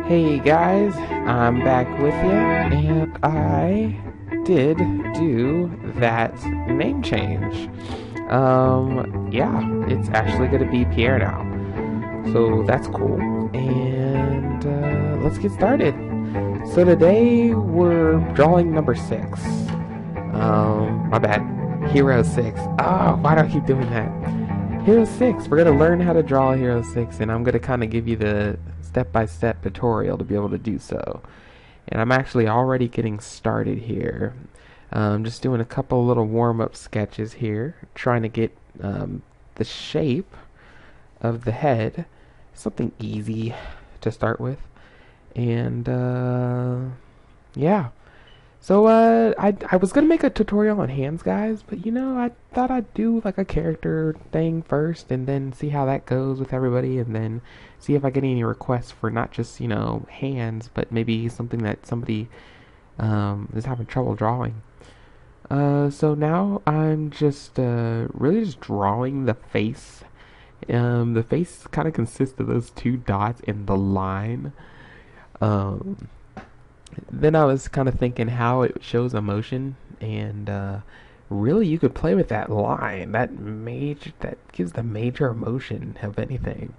Hey guys, I'm back with you, and I did do that name change. Yeah, it's actually gonna be Pierre now, so that's cool. And let's get started. So today we're drawing number six. My bad, Hero 6. Oh, why do I keep doing that? Hero 6. We're going to learn how to draw Hero 6, and I'm going to kind of give you the step-by-step tutorial to be able to do so. And I'm actually already getting started here. Just doing a couple little warm-up sketches here, trying to get the shape of the head, something easy to start with. And yeah. So I was gonna make a tutorial on hands, guys, but I thought I'd do like a character thing first, and then see how that goes with everybody, and then see if I get any requests for not just hands, but maybe something that somebody is having trouble drawing. So now I'm just really just drawing the face. The face kind of consists of those two dots and the line. Um, then I was kind of thinking how it shows emotion, and really you could play with that line, that gives the major emotion of anything.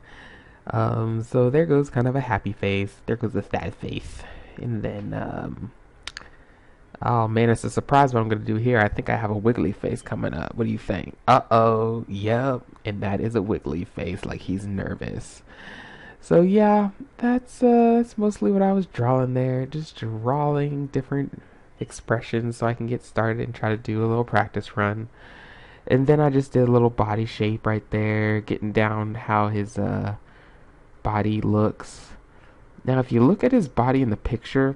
So there goes kind of a happy face. There goes a sad face, and then oh man, it's a surprise what I'm gonna do here. I think I have a wiggly face coming up. What do you think? Uh-oh, yep, and that is a wiggly face, like he's nervous. So yeah, that's mostly what I was drawing there. Just drawing different expressions so I can get started and try to do a little practice run. And then I just did a little body shape right there, getting down how his body looks. Now, if you look at his body in the picture,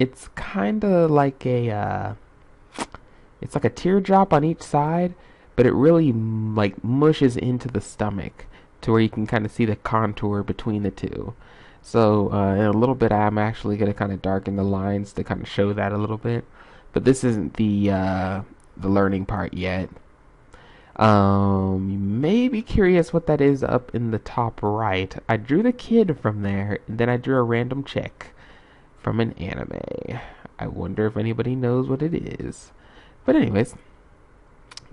it's kind of like it's like a teardrop on each side, but it really like mushes into the stomach to where you can kind of see the contour between the two. So in a little bit, I'm actually going to kind of darken the lines to kind of show that a little bit. But this isn't the learning part yet. You may be curious what that is up in the top right. I drew the kid from there, and then I drew a random chick from an anime. I wonder if anybody knows what it is. But anyways,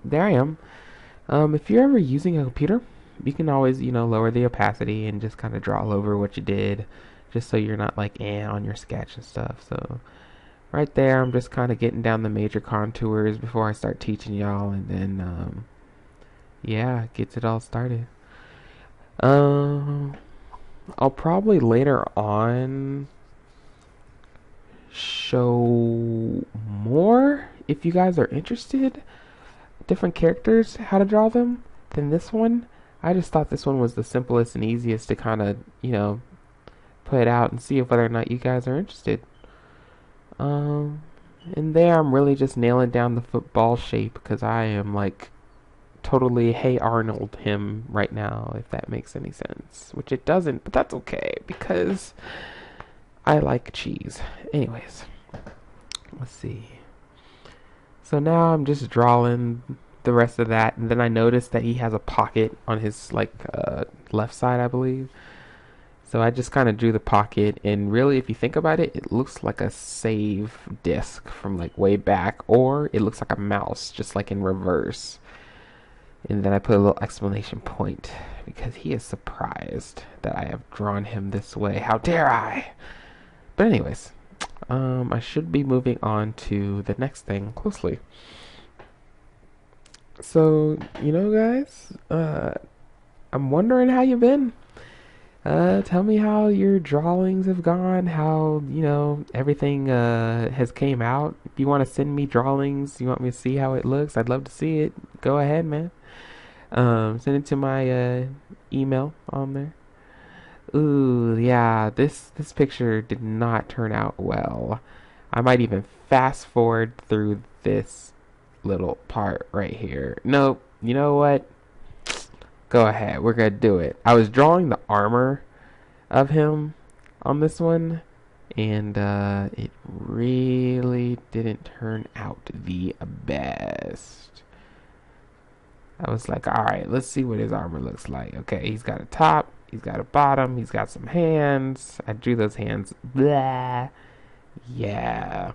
there I am. If you're ever using a computer, you can always, lower the opacity and just kind of draw over what you did, just so you're not like on your sketch and stuff. So right there, I'm just kind of getting down the major contours before I start teaching y'all, and then yeah, gets it all started. Um, I'll probably later on show more if you guys are interested. Different characters, how to draw them than this one. I just thought this one was the simplest and easiest to kind of, put it out and see if whether or not you guys are interested. Um, and there I'm really just nailing down the football shape because I am like totally Hey Arnold him right now, if that makes any sense. Which it doesn't, but that's okay because I like cheese. Anyways, let's see. So now I'm just drawing the rest of that, and then I noticed that he has a pocket on his left side, I believe. So I just kind of drew the pocket, and really, if you think about it, it looks like a save disk from like way back, or it looks like a mouse, just like in reverse. And then I put a little exclamation point because he is surprised that I have drawn him this way. How dare I? But anyways, I should be moving on to the next thing closely. So, guys, I'm wondering how you've been. Tell me how your drawings have gone, how, everything has came out. If you want to send me drawings, you want me to see how it looks, I'd love to see it. Go ahead, man. Send it to my email on there. Ooh, yeah, this picture did not turn out well. I might even fast forward through this little part right here. Nope, you know what? Go ahead, we're gonna do it. I was drawing the armor of him on this one, and it really didn't turn out the best. I was like, alright, let's see what his armor looks like. Okay, he's got a top, He's got a bottom. He's got some hands. I drew those hands. Blah. Yeah.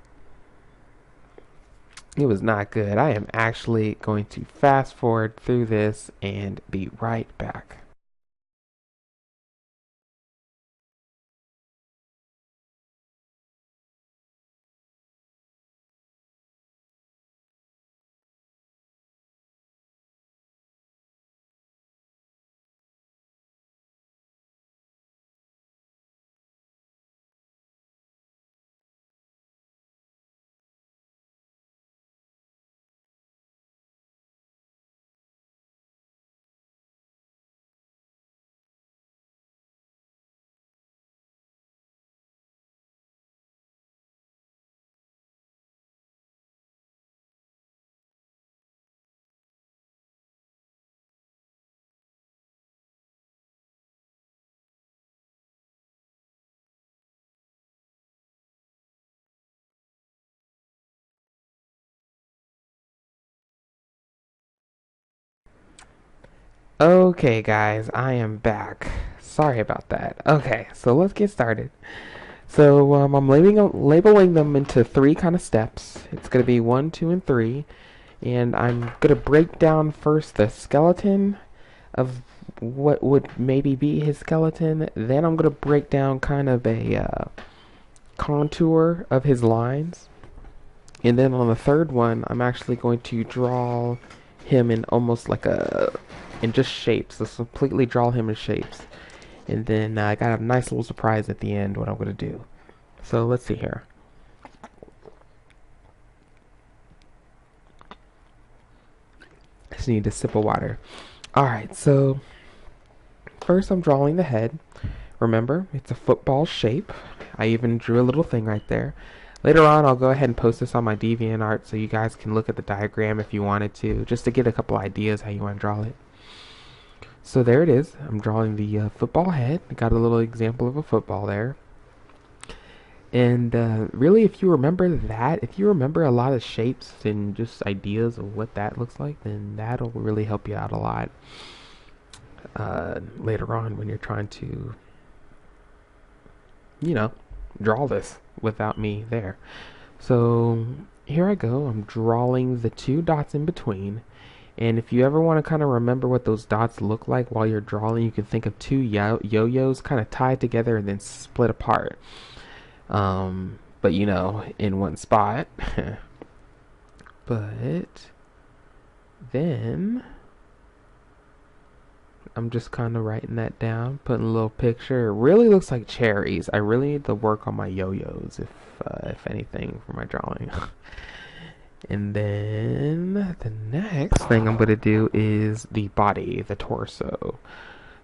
It was not good. I am actually going to fast forward through this and be right back. Okay, guys, I am back. Sorry about that. Okay, so let's get started. So I'm labeling them into three kind of steps. It's going to be 1, 2, and 3. And I'm going to break down first the skeleton of what would maybe be his skeleton. Then I'm going to break down kind of a contour of his lines. And then on the third one, I'm actually going to draw him in almost like in just shapes. Just completely draw him in shapes. And then I got a nice little surprise at the end what I'm going to do. So let's see here. I just need a sip of water. Alright, so first I'm drawing the head. Remember, it's a football shape. I even drew a little thing right there. Later on, I'll go ahead and post this on my DeviantArt so you guys can look at the diagram if you wanted to, just to get a couple ideas how you want to draw it. So there it is. I'm drawing the football head. Got a little example of a football there. And really, if you remember that, if you remember a lot of shapes and just ideas of what that looks like, then that'll really help you out a lot later on when you're trying to, you know, draw this without me there. So here I go. I'm drawing the two dots in between. And if you ever want to kind of remember what those dots look like while you're drawing, you can think of two yo-yos kind of tied together and then split apart. But you know, in one spot. But then I'm just kind of writing that down, putting a little picture. It really looks like cherries. I really need to work on my yo-yos, if anything, for my drawing. And then the next thing I'm going to do is the body, the torso.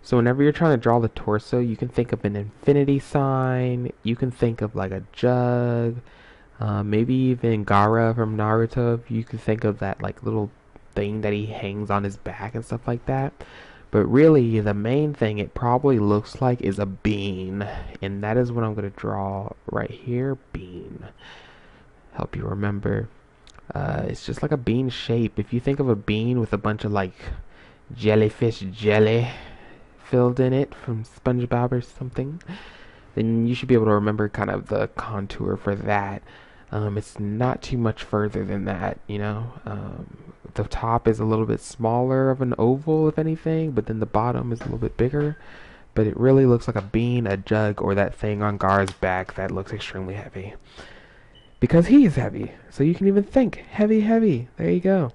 So whenever you're trying to draw the torso, you can think of an infinity sign. You can think of like a jug. Maybe even Gaara from Naruto. You can think of that like little thing that he hangs on his back and stuff like that. But really, the main thing it probably looks like is a bean. And that is what I'm going to draw right here. Bean. Help you remember. It's just like a bean shape. If you think of a bean with a bunch of like jellyfish jelly filled in it from SpongeBob or something, then you should be able to remember kind of the contour for that. It's not too much further than that, you know. The top is a little bit smaller of an oval, if anything, but then the bottom is a little bit bigger. But it really looks like a bean, a jug, or that thing on Gaara's back that looks extremely heavy. Because he is heavy. So you can even think, heavy, heavy. There you go.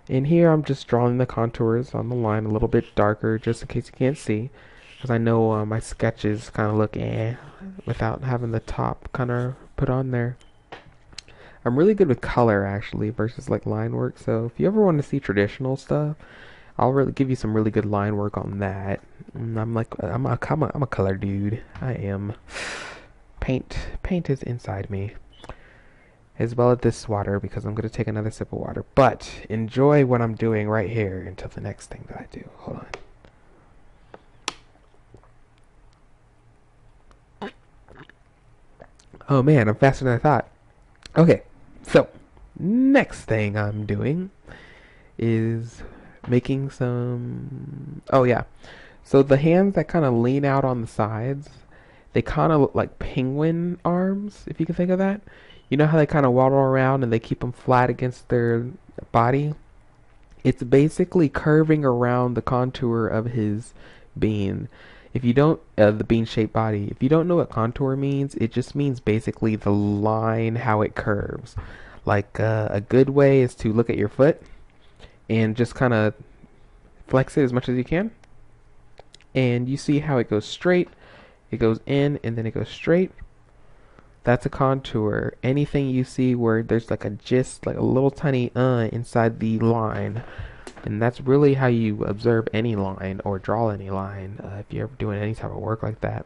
And here I'm just drawing the contours on the line a little bit darker, just in case you can't see. Because I know my sketches kind of look without having the top kind of put on there. I'm really good with color, actually, versus like line work. So if you ever want to see traditional stuff, I'll really give you some really good line work on that. And I'm a color dude. I am. Paint is inside me. As well as this water, because I'm going to take another sip of water. But enjoy what I'm doing right here until the next thing that I do. Hold on. Oh man, I'm faster than I thought. Okay, so next thing I'm doing is making some... Oh yeah. So the hands that kind of lean out on the sides, they kind of look like penguin arms, if you can think of that. You know how they kind of waddle around and they keep them flat against their body? It's basically curving around the contour of his bean. If you don't, the bean-shaped body. If you don't know what contour means, it just means basically the line, how it curves. Like a good way is to look at your foot and just kind of flex it as much as you can. And you see how it goes straight, it goes in, and then it goes straight. That's a contour. Anything you see where there's like a gist, like a little tiny inside the line, and that's really how you observe any line or draw any line if you're ever doing any type of work like that.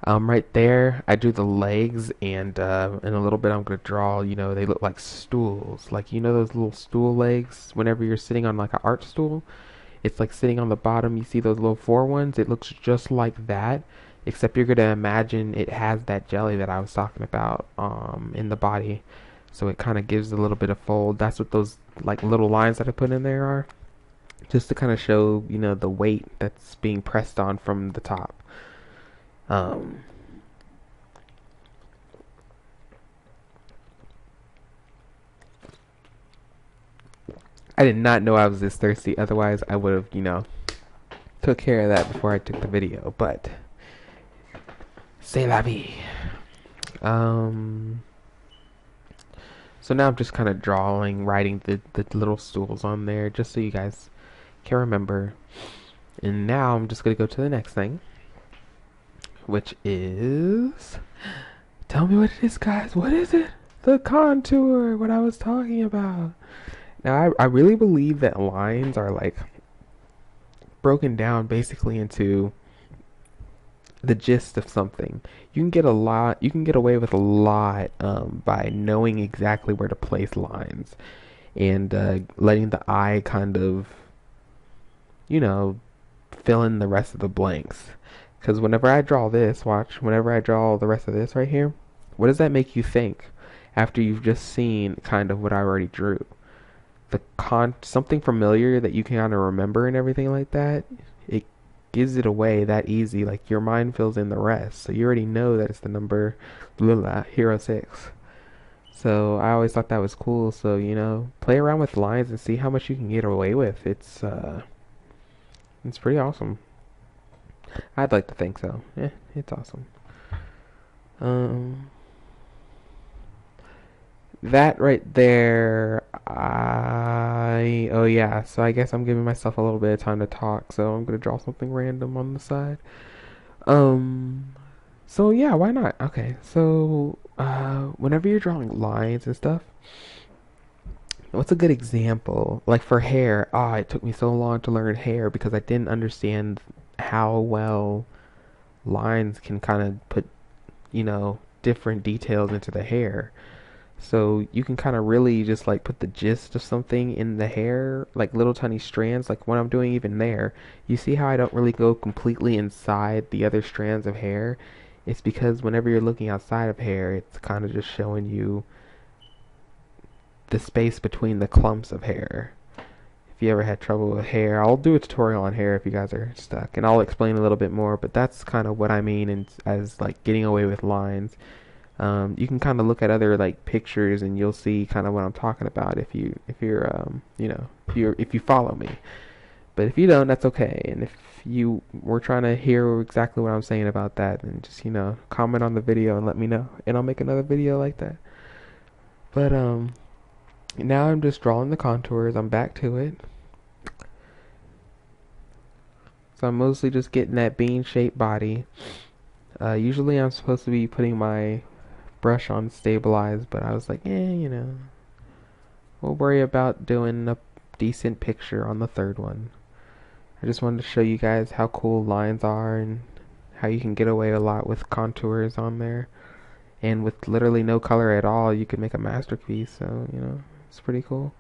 Right there, I drew the legs, and in a little bit I'm gonna draw. You know, they look like stools. Like you know those little stool legs. Whenever you're sitting on like an art stool, it's like sitting on the bottom. You see those little four ones? It looks just like that, except you're gonna imagine it has that jelly that I was talking about in the body. So it kind of gives a little bit of fold. That's what those like little lines that I put in there are, just to kind of show the weight that's being pressed on from the top. Um, I did not know I was this thirsty. Otherwise, I would have took care of that before I took the video. But c'est la vie. Um, so now I'm just kind of writing the little stools on there, just so you guys can remember. And now I'm just gonna go to the next thing, which is, tell me what it is, guys. What is it? The contour. What I was talking about. Now I really believe that lines are like broken down basically into the gist of something. You can get away with a lot by knowing exactly where to place lines and letting the eye kind of, you know, fill in the rest of the blanks. Because whenever I draw this, whenever I draw the rest of this right here, what does that make you think after you've just seen kind of what I already drew? Something familiar that you can kind of remember and everything like that, it gives it away that easy. Like your mind fills in the rest, so you already know that it's the number Hero 6. So I always thought that was cool. So play around with lines and see how much you can get away with. It's pretty awesome. I'd like to think so. Yeah, it's awesome. Um, that right there, oh yeah, so I guess I'm giving myself a little bit of time to talk, so I'm gonna draw something random on the side. Um, so yeah, why not? Okay, so, whenever you're drawing lines and stuff, what's a good example? Like for hair, it took me so long to learn hair because I didn't understand how well lines can kind of put, different details into the hair. So you can kind of really just like put the gist of something in the hair, like little tiny strands, like what I'm doing even there. You see how I don't really go completely inside the other strands of hair? It's because whenever you're looking outside of hair, it's kind of just showing you the space between the clumps of hair. If you ever had trouble with hair, I'll do a tutorial on hair if you guys are stuck, and I'll explain a little bit more, but that's kind of what I mean as like getting away with lines. You can kind of look at other like pictures and you'll see kind of what I'm talking about if you follow me. But if you don't, that's okay. And if you were trying to hear exactly what I'm saying about that, then just comment on the video and let me know, and I'll make another video like that. But now I'm just drawing the contours. I'm back to it. So I'm mostly just getting that bean-shaped body. Usually I'm supposed to be putting my brush on stabilize, but I was like, we'll worry about doing a decent picture on the third one. I just wanted to show you guys how cool lines are and how you can get away a lot with contours on there. And with literally no color at all, you could make a masterpiece. So, it's pretty cool.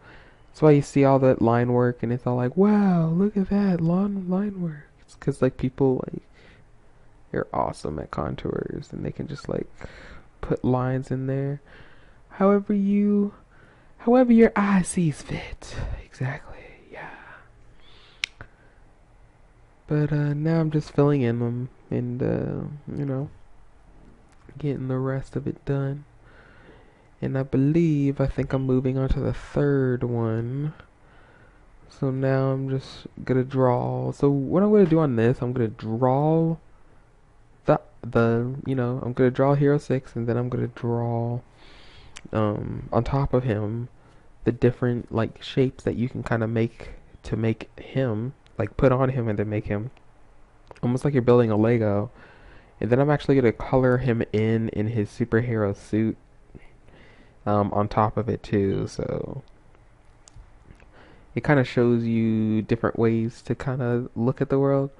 That's why you see all that line work and it's all like, wow, look at that line work. It's because like people like, they're awesome at contours and they can just like put lines in there however your eye sees fit. Exactly. Yeah. But now I'm just filling in them and, getting the rest of it done. And I think I'm moving on to the third one. So now I'm just gonna draw. So what I'm gonna do on this, I'm gonna draw I'm gonna draw Hero 6, and then I'm gonna draw on top of him the different like shapes that you can kind of make to make him, like put on him and then make him almost like you're building a Lego. And then I'm actually gonna color him in his superhero suit on top of it too. So it kind of shows you different ways to kind of look at the world.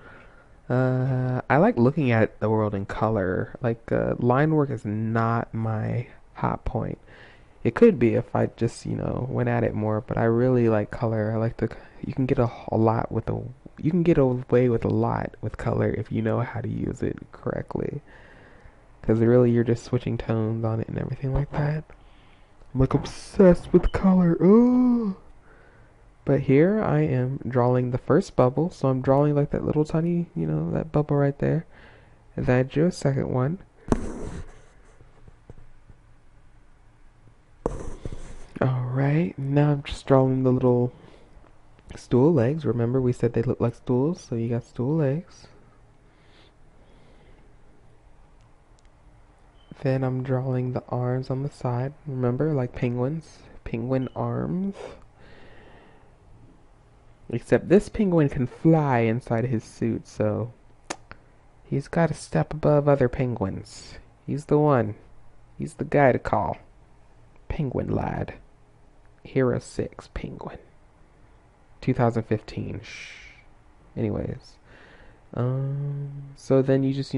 I like looking at the world in color. Like line work is not my hot point. It could be if I just, went at it more, but I really like color. I like the you can get a lot with the you can get away with a lot with color if you know how to use it correctly. Because really you're just switching tones on it and everything like that. I'm like obsessed with color. Oh. But here I am drawing the first bubble, so I'm drawing like that little tiny, that bubble right there. And then I drew a second one. Alright, now I'm just drawing the little stool legs. Remember we said they look like stools, so you got stool legs. Then I'm drawing the arms on the side. Remember, like penguins, penguin arms. Except this penguin can fly inside his suit, so he's got a step above other penguins. He's the one. He's the guy to call. Penguin lad. Hero 6 penguin. 2015. Shh. Anyways. So then you just,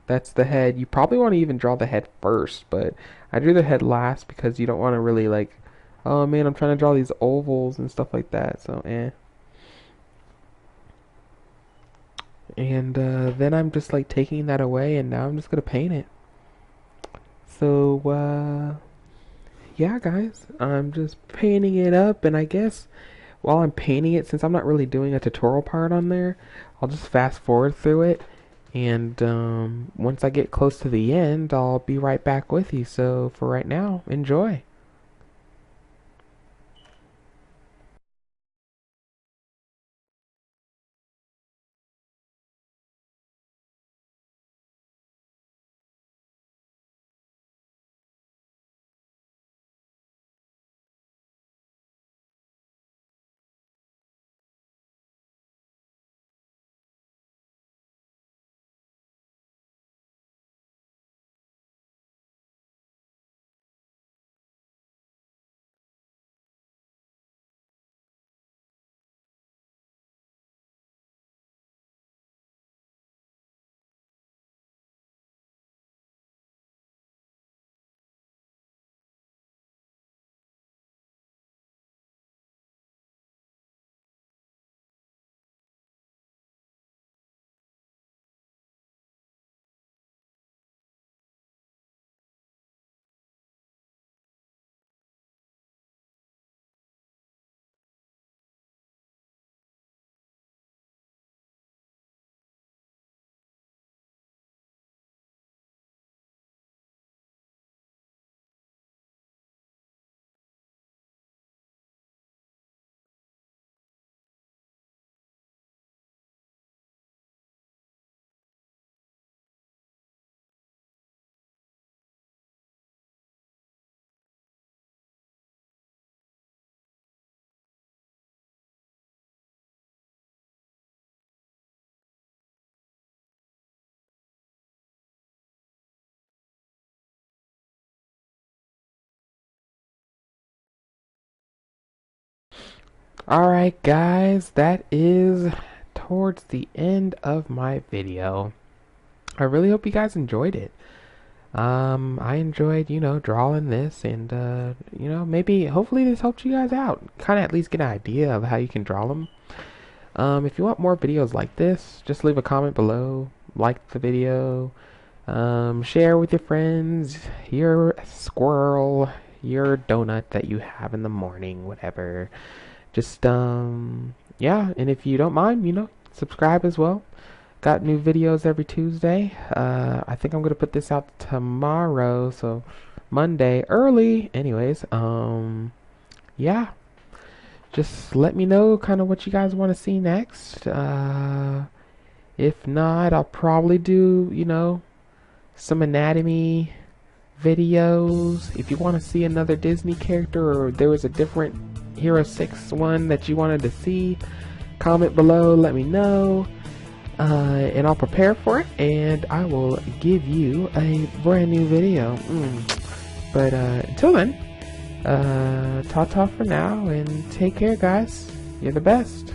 that's the head. You probably want to even draw the head first, but I drew the head last because you don't want to really like, oh man, I'm trying to draw these ovals and stuff like that, so And then I'm just like taking that away, and now I'm just gonna paint it. So yeah, guys, I'm just painting it up, and I guess while I'm painting it, since I'm not really doing a tutorial part on there, I'll just fast forward through it, and once I get close to the end, I'll be right back with you. So for right now, enjoy. Alright guys, that is towards the end of my video. I really hope you guys enjoyed it. I enjoyed, drawing this, and, maybe, hopefully this helped you guys out. Kind of at least get an idea of how you can draw them. If you want more videos like this, just leave a comment below, like the video, share with your friends, your squirrel, your donut that you have in the morning, whatever. Just, yeah, and if you don't mind, subscribe as well. Got new videos every Tuesday. I think I'm gonna put this out tomorrow, so Monday early. Anyways, yeah. Just let me know kind of what you guys want to see next. If not, I'll probably do, some anatomy videos. If you want to see another Disney character or there was a different Hero 6 one that you wanted to see, comment below, let me know. And I'll prepare for it and I will give you a brand new video. But until then, ta-ta for now and take care, guys. You're the best.